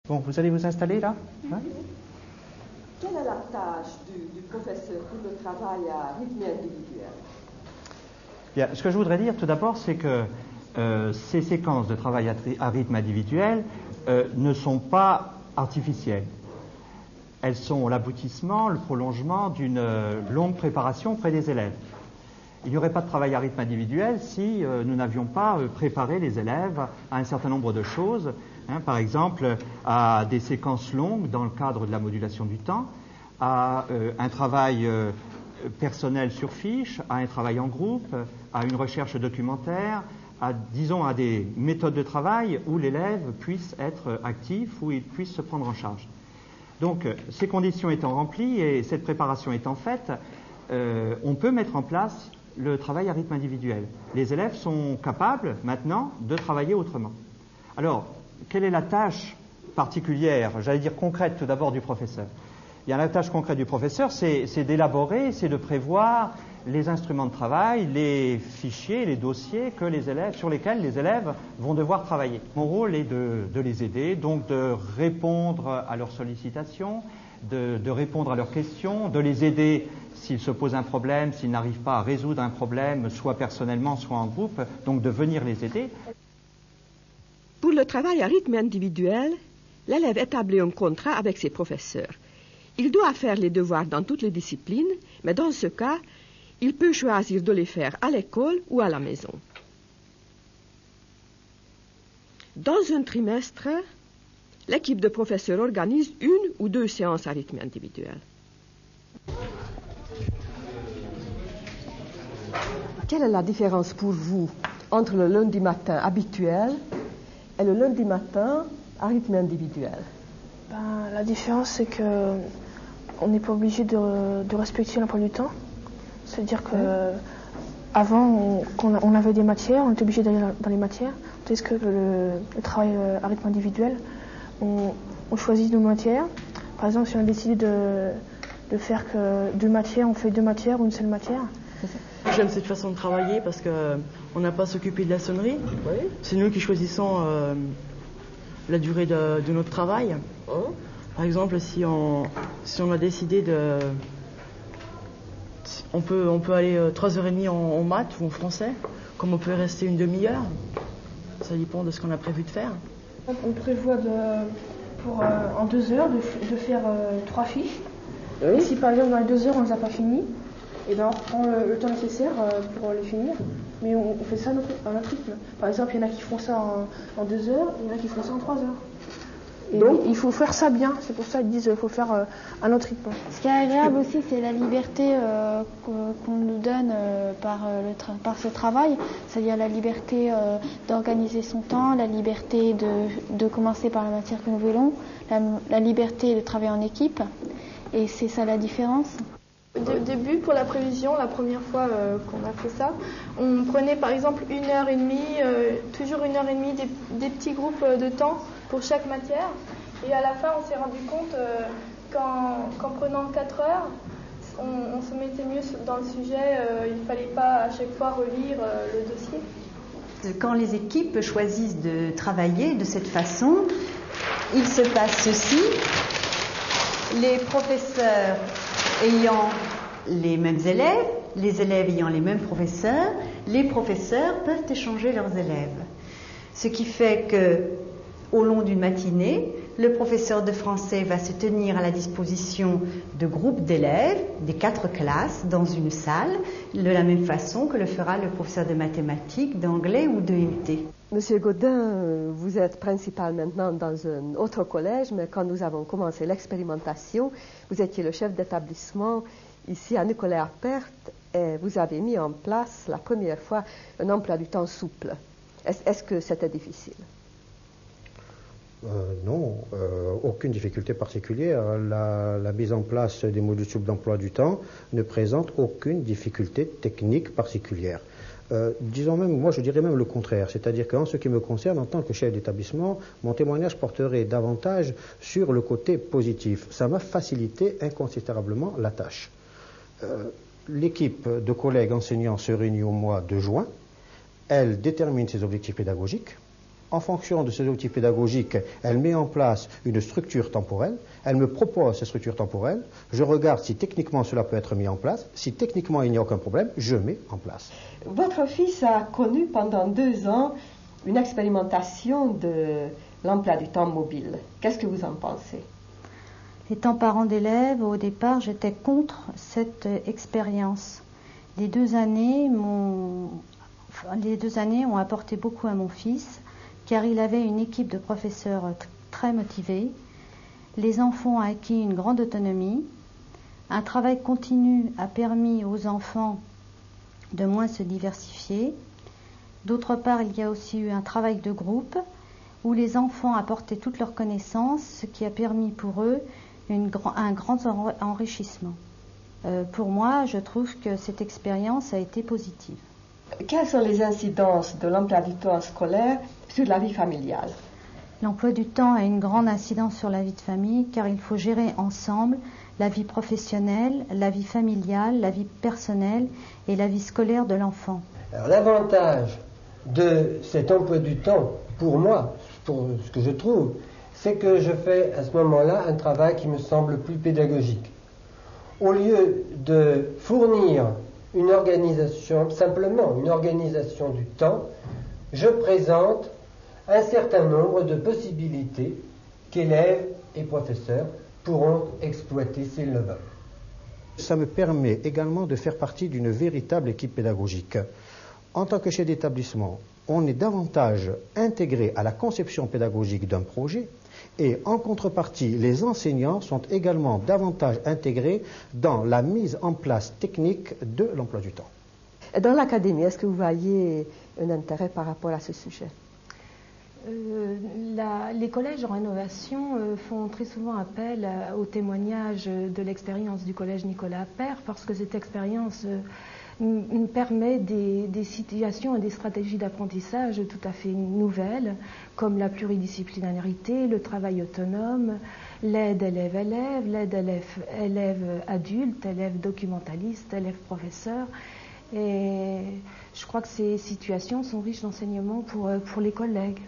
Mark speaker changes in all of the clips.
Speaker 1: Bon, vous allez vous installer là, hein?
Speaker 2: Quelle est la tâche du professeur pour le travail à rythme individuel?
Speaker 1: Bien, ce que je voudrais dire tout d'abord, c'est que ces séquences de travail à rythme individuel ne sont pas artificielles. Elles sont l'aboutissement, le prolongement d'une longue préparation auprès des élèves. Il n'y aurait pas de travail à rythme individuel si nous n'avions pas préparé les élèves à un certain nombre de choses, hein, par exemple à des séquences longues dans le cadre de la modulation du temps, à un travail personnel sur fiche, à un travail en groupe, à une recherche documentaire, disons à des méthodes de travail où l'élève puisse être actif, où il puisse se prendre en charge. Donc, ces conditions étant remplies et cette préparation étant faite, on peut mettre en place le travail à rythme individuel. Les élèves sont capables maintenant de travailler autrement. Alors, quelle est la tâche particulière, j'allais dire concrète tout d'abord du professeur? Il y a la tâche concrète du professeur, c'est d'élaborer, c'est de prévoir les instruments de travail, les fichiers, les dossiers sur lesquels les élèves vont devoir travailler. Mon rôle est de les aider, donc de répondre à leurs sollicitations, de répondre à leurs questions, de les aider s'ils se posent un problème, s'ils n'arrivent pas à résoudre un problème, soit personnellement, soit en groupe, donc de venir les aider.
Speaker 2: Pour le travail à rythme individuel, l'élève établit un contrat avec ses professeurs. Il doit faire les devoirs dans toutes les disciplines, mais dans ce cas, il peut choisir de les faire à l'école ou à la maison. Dans un trimestre, l'équipe de professeurs organise 1 ou 2 séances à rythme individuel. Quelle est la différence pour vous entre le lundi matin habituel et le lundi matin à rythme individuel?
Speaker 3: La différence, c'est que on n'est pas obligé de respecter l'emploi du temps. C'est-à-dire que avant, quand on avait des matières, on était obligé d'aller dans les matières. Tandis que le travail à rythme individuel, on choisit nos matières. Par exemple, si on a décidé de faire que 2 matières, on fait 2 matières ou une seule matière.
Speaker 4: J'aime cette façon de travailler parce qu'on n'a pas à s'occuper de la sonnerie.
Speaker 2: Oui.
Speaker 4: C'est nous qui choisissons la durée de notre travail.
Speaker 2: Oh.
Speaker 4: Par exemple, si on a décidé on peut aller 3h30 en maths ou en français, comme on peut rester une demi-heure. Ça dépend de ce qu'on a prévu de faire.
Speaker 3: On prévoit en 2 heures de faire 3 fiches.
Speaker 2: Oui.
Speaker 3: Et si par exemple dans les 2 heures on ne les a pas finies, et ben on reprend le temps nécessaire pour les finir. Mais on fait ça à notre rythme. Par exemple, il y en a qui font ça en 2 heures, il y en a qui font ça en 3 heures. Et donc, il faut faire ça bien. C'est pour ça qu'ils disent qu'il faut faire à notre rythme.
Speaker 5: Ce qui est agréable aussi, c'est la liberté qu'on nous donne par ce travail. C'est-à-dire la liberté d'organiser son temps, la liberté de commencer par la matière que nous voulons, la liberté de travailler en équipe. Et c'est ça la différence.
Speaker 6: Au début, pour la prévision, la première fois qu'on a fait ça, on prenait par exemple 1h30, toujours 1h30 des petits groupes de temps pour chaque matière. Et à la fin, on s'est rendu compte qu'en prenant 4 heures, on se mettait mieux dans le sujet. Il ne fallait pas à chaque fois relire le dossier.
Speaker 7: Quand les équipes choisissent de travailler de cette façon, il se passe ceci. Les professeurs ayant les mêmes élèves, les élèves ayant les mêmes professeurs, les professeurs peuvent échanger leurs élèves. Ce qui fait que, au long d'une matinée, le professeur de français va se tenir à la disposition de groupes d'élèves, des 4 classes, dans une salle, de la même façon que le fera le professeur de mathématiques, d'anglais ou de MT.
Speaker 2: Monsieur Godin, vous êtes principal maintenant dans un autre collège, mais quand nous avons commencé l'expérimentation, vous étiez le chef d'établissement ici à Nicolet-Appert et vous avez mis en place la première fois un emploi du temps souple. Est-ce que c'était difficile?
Speaker 8: Non, aucune difficulté particulière. La mise en place des modules souples d'emploi du temps ne présente aucune difficulté technique particulière. Disons même, moi je dirais même le contraire, c'est-à-dire qu'en ce qui me concerne, en tant que chef d'établissement, mon témoignage porterait davantage sur le côté positif. Ça m'a facilité inconsidérablement la tâche. L'équipe de collègues enseignants se réunit au mois de juin, elle détermine ses objectifs pédagogiques, En fonction de ces outils pédagogiques, elle met en place une structure temporelle, elle me propose cette structure temporelle, je regarde si techniquement cela peut être mis en place, si techniquement il n'y a aucun problème, je mets en place.
Speaker 2: Votre fils a connu pendant 2 ans une expérimentation de l'emploi du temps mobile. Qu'est-ce que vous en pensez?
Speaker 9: Étant parent d'élèves, au départ, j'étais contre cette expérience. Les 2 années ont apporté beaucoup à mon fils, car il avait une équipe de professeurs très motivés. Les enfants ont acquis une grande autonomie. Un travail continu a permis aux enfants de moins se diversifier. D'autre part, il y a aussi eu un travail de groupe où les enfants apportaient toutes leurs connaissances, ce qui a permis pour eux un grand enrichissement. Pour moi, je trouve que cette expérience a été positive.
Speaker 2: Quelles sont les incidences de l'emploi du temps scolaire sur la vie familiale?
Speaker 9: L'emploi du temps a une grande incidence sur la vie de famille car il faut gérer ensemble la vie professionnelle, la vie familiale, la vie personnelle et la vie scolaire de l'enfant.
Speaker 10: Alors l'avantage de cet emploi du temps, pour moi, pour ce que je trouve, c'est que je fais à ce moment-là un travail qui me semble plus pédagogique. Au lieu de fournir une organisation, simplement une organisation du temps, je présente un certain nombre de possibilités qu'élèves et professeurs pourront exploiter s'ils le veulent.
Speaker 8: Ça me permet également de faire partie d'une véritable équipe pédagogique. En tant que chef d'établissement, on est davantage intégré à la conception pédagogique d'un projet et en contrepartie, les enseignants sont également davantage intégrés dans la mise en place technique de l'emploi du temps.
Speaker 2: Dans l'académie, est-ce que vous voyez un intérêt par rapport à ce sujet?
Speaker 3: Les collèges en rénovation font très souvent appel au témoignage de l'expérience du collège Nicolas Appert parce que cette expérience permet des situations et des stratégies d'apprentissage tout à fait nouvelles, comme la pluridisciplinarité, le travail autonome, l'aide élève-élève, l'aide élève-adulte, élève documentaliste, élève-professeur. Et je crois que ces situations sont riches d'enseignements pour les collègues.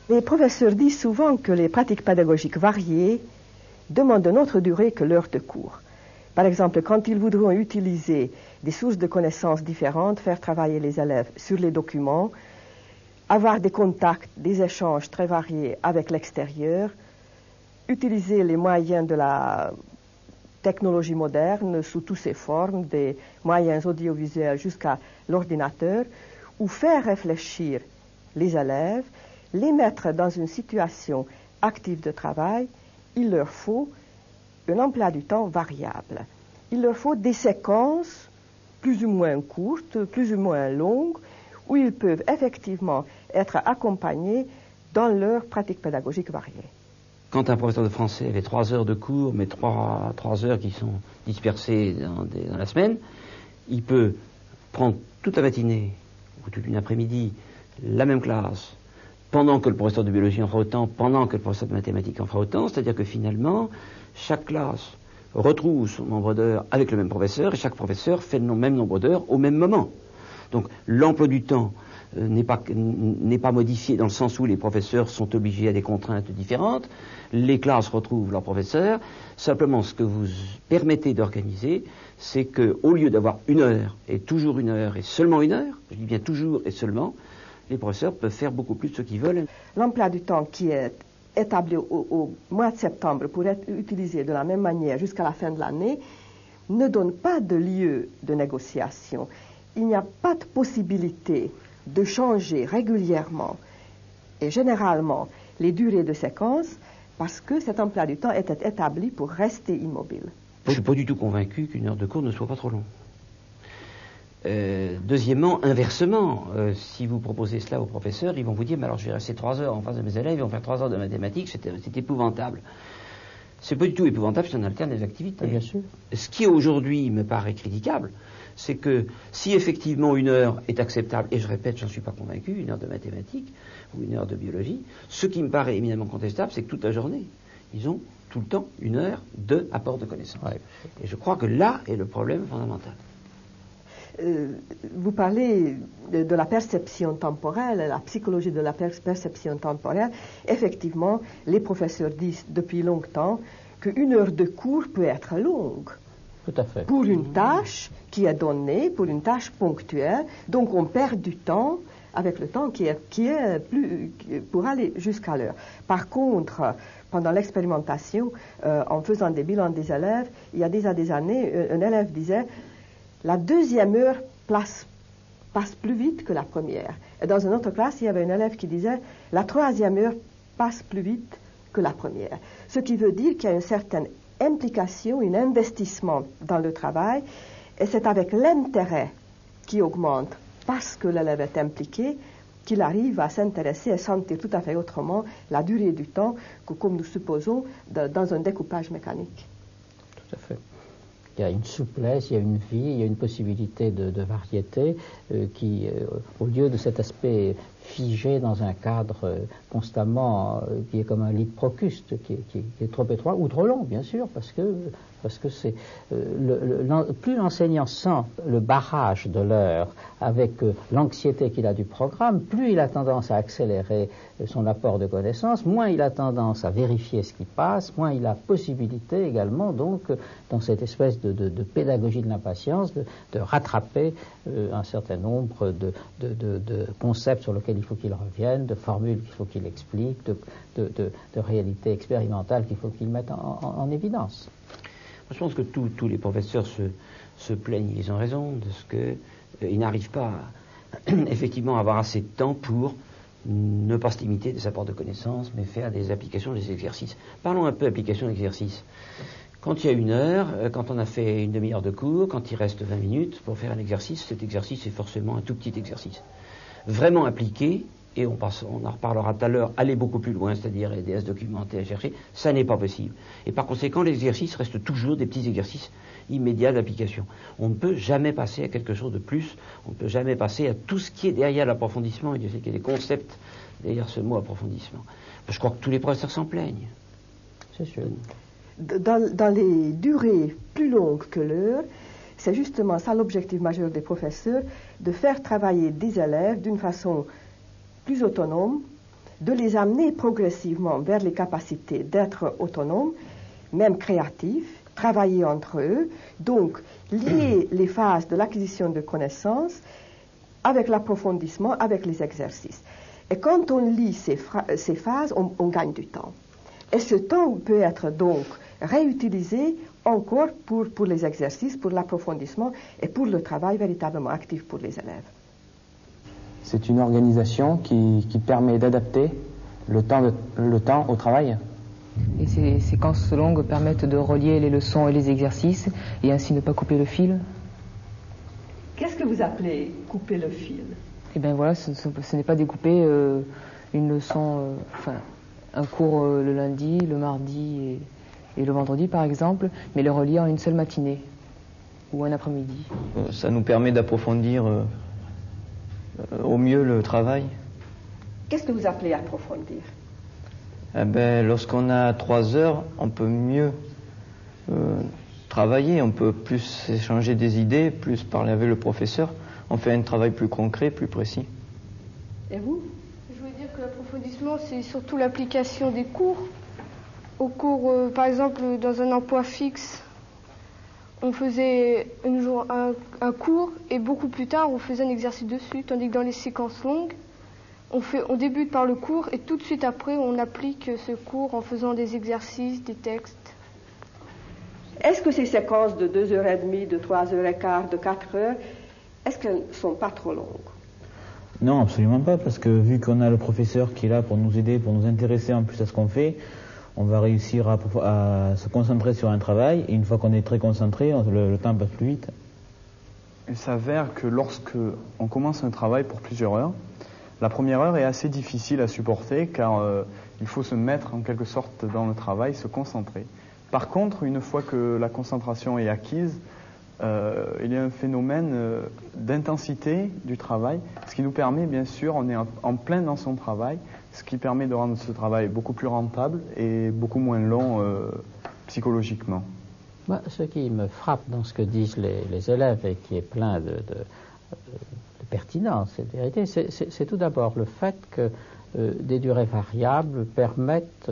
Speaker 2: Les professeurs disent souvent que les pratiques pédagogiques variées demandent une autre durée que l'heure de cours. Par exemple, quand ils voudront utiliser des sources de connaissances différentes, faire travailler les élèves sur les documents, avoir des contacts, des échanges très variés avec l'extérieur, utiliser les moyens de la technologie moderne sous toutes ses formes, des moyens audiovisuels jusqu'à l'ordinateur, ou faire réfléchir les élèves, les mettre dans une situation active de travail, il leur faut un emploi du temps variable. Il leur faut des séquences plus ou moins courtes, plus ou moins longues, où ils peuvent effectivement être accompagnés dans leur pratique pédagogique variée.
Speaker 11: Quand un professeur de français avait 3 heures de cours, mais 3 heures qui sont dispersées dans la semaine, il peut prendre toute la matinée ou toute une après-midi la même classe, pendant que le professeur de biologie en fera autant, pendant que le professeur de mathématiques en fera autant, c'est-à-dire que finalement, chaque classe retrouve son nombre d'heures avec le même professeur, et chaque professeur fait le même nombre d'heures au même moment. Donc l'emploi du temps n'est pas modifié dans le sens où les professeurs sont obligés à des contraintes différentes, les classes retrouvent leurs professeurs, simplement ce que vous permettez d'organiser, c'est qu'au lieu d'avoir 1 heure, et toujours 1 heure, et seulement 1 heure, je dis bien toujours et seulement, les professeurs peuvent faire beaucoup plus de ce qu'ils veulent.
Speaker 2: L'emploi du temps qui est établi au mois de septembre pour être utilisé de la même manière jusqu'à la fin de l'année ne donne pas de lieu de négociation. Il n'y a pas de possibilité de changer régulièrement et généralement les durées de séquence parce que cet emploi du temps était établi pour rester immobile.
Speaker 11: Je ne suis pas du tout convaincu qu'1 heure de cours ne soit pas trop long. Deuxièmement, inversement, si vous proposez cela aux professeurs, ils vont vous dire, mais alors je vais rester 3 heures en face de mes élèves, ils vont faire 3 heures de mathématiques, c'est épouvantable. C'est pas du tout épouvantable, c'est un alterne des activités.
Speaker 8: Bien sûr.
Speaker 11: Ce qui aujourd'hui me paraît critiquable, c'est que si effectivement 1 heure est acceptable, et je répète, j'en suis pas convaincu, 1 heure de mathématiques ou 1 heure de biologie, ce qui me paraît éminemment contestable, c'est que toute la journée, ils ont tout le temps 1 heure de apport de connaissances. Ouais. Et je crois que là est le problème fondamental.
Speaker 2: Vous parlez de la perception temporelle, la psychologie de la perception temporelle. Effectivement, les professeurs disent depuis longtemps qu'1 heure de cours peut être longue.
Speaker 12: Tout à fait.
Speaker 2: Pour une tâche qui est donnée, pour une tâche ponctuelle. Donc on perd du temps avec le temps qui est plus pour aller jusqu'à l'heure. Par contre, pendant l'expérimentation, en faisant des bilans des élèves, il y a déjà des années, un élève disait la 2e heure passe plus vite que la première. Et dans une autre classe, il y avait un élève qui disait la 3e heure passe plus vite que la première. Ce qui veut dire qu'il y a une certaine implication, un investissement dans le travail, et c'est avec l'intérêt qui augmente parce que l'élève est impliqué qu'il arrive à s'intéresser et sentir tout à fait autrement la durée du temps que, comme nous supposons, dans un découpage mécanique.
Speaker 12: Tout à fait. Il y a une souplesse, il y a une vie, il y a une possibilité de variété qui, au lieu de cet aspect figé dans un cadre constamment, qui est comme un lit de Procuste, qui est trop étroit ou trop long, bien sûr, parce que c'est plus l'enseignant sent le barrage de l'heure avec l'anxiété qu'il a du programme, plus il a tendance à accélérer son apport de connaissances, moins il a tendance à vérifier ce qui passe, moins il a possibilité également, donc, dans cette espèce de pédagogie de l'impatience, de rattraper un certain nombre de concepts sur lesquels il faut qu'il revienne, de formules qu'il faut qu'il explique, de réalités expérimentales qu'il faut qu'il mette en évidence.
Speaker 11: Je pense que tous les professeurs se plaignent, ils ont raison, de ce qu'ils n'arrivent pas effectivement à avoir assez de temps pour ne pas se limiter des apports de connaissances, mais faire des applications, des exercices. Parlons un peu application d'exercice. Quand il y a 1 heure, quand on a fait une demi-heure de cours, quand il reste 20 minutes pour faire un exercice, cet exercice est forcément un tout petit exercice. Vraiment appliqué, et on en reparlera tout à l'heure, aller beaucoup plus loin, c'est-à-dire aider à se documenter, à chercher, ça n'est pas possible. Et par conséquent, l'exercice reste toujours des petits exercices immédiats d'application. On ne peut jamais passer à quelque chose de plus, on ne peut jamais passer à tout ce qui est derrière l'approfondissement, et je sais qu'il y a des concepts derrière ce mot approfondissement. Je crois que tous les professeurs s'en plaignent.
Speaker 12: C'est sûr.
Speaker 2: Dans les durées plus longues que l'heure, c'est justement ça l'objectif majeur des professeurs, de faire travailler des élèves d'une façon plus autonome, de les amener progressivement vers les capacités d'être autonomes, même créatifs, travailler entre eux, donc lier les phases de l'acquisition de connaissances avec l'approfondissement, avec les exercices. Et quand on lie ces phases, on gagne du temps. Et ce temps peut être donc réutilisé encore pour les exercices, pour l'approfondissement et pour le travail véritablement actif pour les élèves.
Speaker 13: C'est une organisation qui permet d'adapter le temps au travail.
Speaker 14: Et ces séquences longues permettent de relier les leçons et les exercices et ainsi ne pas couper le fil.
Speaker 2: Qu'est-ce que vous appelez couper le fil?
Speaker 14: Eh bien voilà, ce n'est pas découper une leçon, un cours le lundi, le mardi et le vendredi par exemple, mais le relier en une seule matinée ou un après-midi.
Speaker 15: Ça nous permet d'approfondir au mieux le travail.
Speaker 2: Qu'est-ce que vous appelez approfondir?
Speaker 15: Lorsqu'on a 3 heures, on peut mieux travailler, on peut plus échanger des idées, plus parler avec le professeur. On fait un travail plus concret, plus précis.
Speaker 2: Et vous?
Speaker 6: Je veux dire que l'approfondissement, c'est surtout l'application des cours. Au cours, par exemple, dans un emploi fixe, on faisait un cours et beaucoup plus tard, on faisait un exercice dessus. Tandis que dans les séquences longues, on débute par le cours et tout de suite après, on applique ce cours en faisant des exercices, des textes.
Speaker 2: Est-ce que ces séquences de 2h30, de 3h15, de 4h, est-ce qu'elles ne sont pas trop longues?
Speaker 16: Non, absolument pas, parce que vu qu'on a le professeur qui est là pour nous aider, pour nous intéresser en plus à ce qu'on fait, on va réussir à se concentrer sur un travail, et une fois qu'on est très concentré, le temps passe plus vite.
Speaker 17: Il s'avère que lorsque on commence un travail pour plusieurs heures, la première heure est assez difficile à supporter car il faut se mettre en quelque sorte dans le travail, se concentrer. Par contre, une fois que la concentration est acquise, il y a un phénomène d'intensité du travail, ce qui nous permet, bien sûr, on est en plein dans son travail, ce qui permet de rendre ce travail beaucoup plus rentable et beaucoup moins long psychologiquement.
Speaker 12: Ce qui me frappe dans ce que disent les élèves et qui est plein de pertinence et de vérité, c'est tout d'abord le fait que des durées variables permettent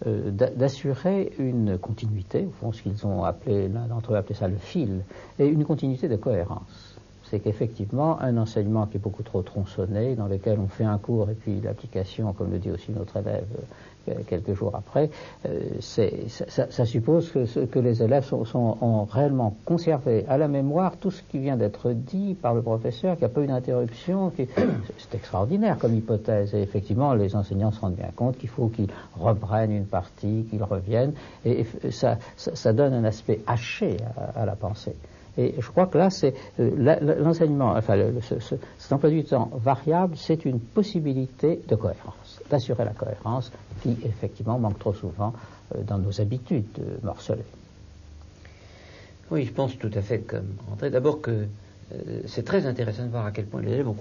Speaker 12: d'assurer une continuité, au fond ce qu'ils ont appelé, l'un d'entre eux appelait ça le fil, et une continuité de cohérence. C'est qu'effectivement, un enseignement qui est beaucoup trop tronçonné, dans lequel on fait un cours et puis l'application, comme le dit aussi notre élève quelques jours après, ça suppose que les élèves ont réellement conservé à la mémoire tout ce qui vient d'être dit par le professeur, qu'il n'y a pas eu d'interruption. C'est extraordinaire comme hypothèse. Et effectivement, les enseignants se rendent bien compte qu'il faut qu'ils reprennent une partie, qu'ils reviennent, et ça donne un aspect haché à la pensée. Et je crois que là, c'est l'enseignement, cet emploi du temps variable, c'est une possibilité de cohérence, d'assurer la cohérence qui, effectivement, manque trop souvent dans nos habitudes morcelées.
Speaker 11: Oui, je pense tout à fait comme André. D'abord que c'est très intéressant de voir à quel point les élèves ont